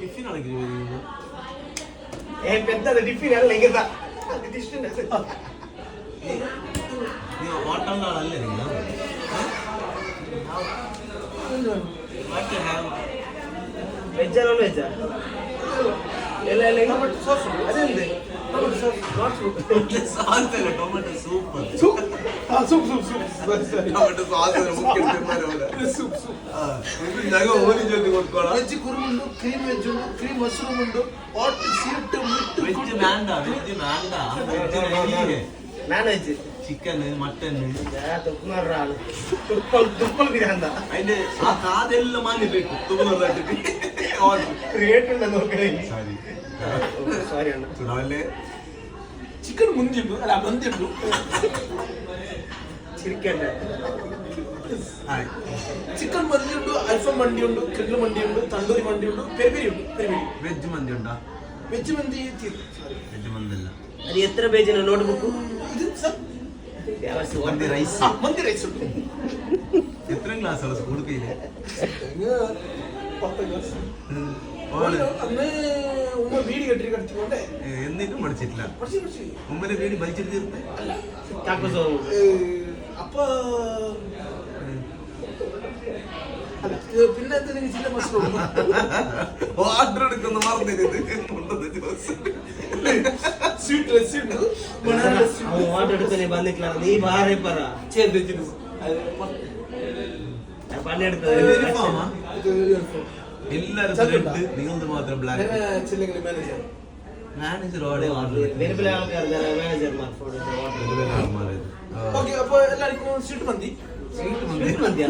tiffin ಅಡಗಿದ್ದೀವಿ ನೀವು పెద్దది tiffin ಅಲ್ಲ ಹಿಂಗದ ಅದು ಟಿಫಿನ್ ನೀವು ಹೋಟೆಲ್ ಅಲ್ಲೇ ನೀವು ವೆಜ್ ನಾನ್ ವೆಜ್ ಎಲ್ಲ ಎಲ್ಲ ಟೊಮೆಟೊ ಸಾಸ್ ಅದೇಂದೆ ಟೊಮೆಟೊ ಸಾಸ್ ನಾಟ್ ಸಾಸ್ ಅಲ್ಲ tomato soup soup soup soup soup tomato sauce ಅಲ್ಲ ಮುಖ್ಯ ತಿನ್ನೋರು ಅವರ ಸೂಪ್ ಸೂಪ್ ಇದು ಜಾಗ ಓದಿ ಜೊತೆ ಕೊಡ್ಕೊಳ್ಳ ವೆಜ್ ಕುರುಮುಂಡು ಕ್ರೀಮ್ ವೆಜ್ ಉಂಡು ಕ್ರೀಮ್ ಮಶ್ರೂಮ್ ಉಂಡು ಹಾಟ್ ಸ್ವೀಟ್ ಮಿಟ್ಟು ವೆಜ್ ಮ್ಯಾಂಡ veg non veg chicken mutton ತುಪ್ಪಲ್ ತುಪ್ಪಲ್ ಬಿರಿಯಾನಿ അതിന്റെ ആ കാതെല്ലാം മാഞ്ഞിട്ടു ರೇಟ್ ಉಂಡ ನೋಡ್ರಿ ಸಾರಿ ಸಾರಿ ಅಣ್ಣ ചുടാവല്ലേ ಚಿಕನ್ ಮುಂದಿದ್ದು ಅಲ್ಲ ಬಂದಿದ್ದು ಚಿಕನ್ ಚಿಕನ್ ಮಂದಿ ಉಂಟು ಅಲ್ಫಮ್ ಮಂಡಿ ಉಂಟು ಗ್ರಿಲ್ ಮಂಡಿ ಉಂಟು ತಂದೂರಿ ಮಂಡಿ ಉಂಟು ಪೆರಿ ಉಂಟು ಪೆರಿ വെജ് ಮಂದಿ ಉಂಟಾ ವೆಜ್ ಮಂದಿ വെജ್ ಮಂದಿಲ್ಲ ಅದು ಎತ್ತರ ಬೇಜಿನ ನೋಟ್ಬುಕ್ ಇದು ಸರ್ ಮಂದಿ ರೈಸ್ ಮಂದಿ ರೈಸ್ ಉಂಟು എത്ര ക്ലാസ് ഉള്ള സ്കൂൾ കയ്യില് അന്ന് ഉമ്മ വീട് കെട്ടി കടിച്ചുകൊണ്ടേ എന്നിട്ടും പഠിച്ചിട്ടില്ല ഉമ്മനെ വീട് വലിച്ചിട്ട് തീർത്ത് അപ്പൊ പിന്നെ എന്തെങ്കിലും ചില മസ്റൂം ഓർഡർ എടുക്കുന്ന മറന്നിരുത് ഓർഡർ എടുക്കുന്ന വന്നിട്ടില്ല നീ ബാറെ പറ എല്ലാരും നിങ്ങളത് മാത്രം ബ്ലാക്ക് മാനേജർ ഓടെ ഓർഡർ അപ്പൊ എല്ലാവർക്കും സ്വീറ്റ് മന്തി സ്വീറ്റ് മന്തി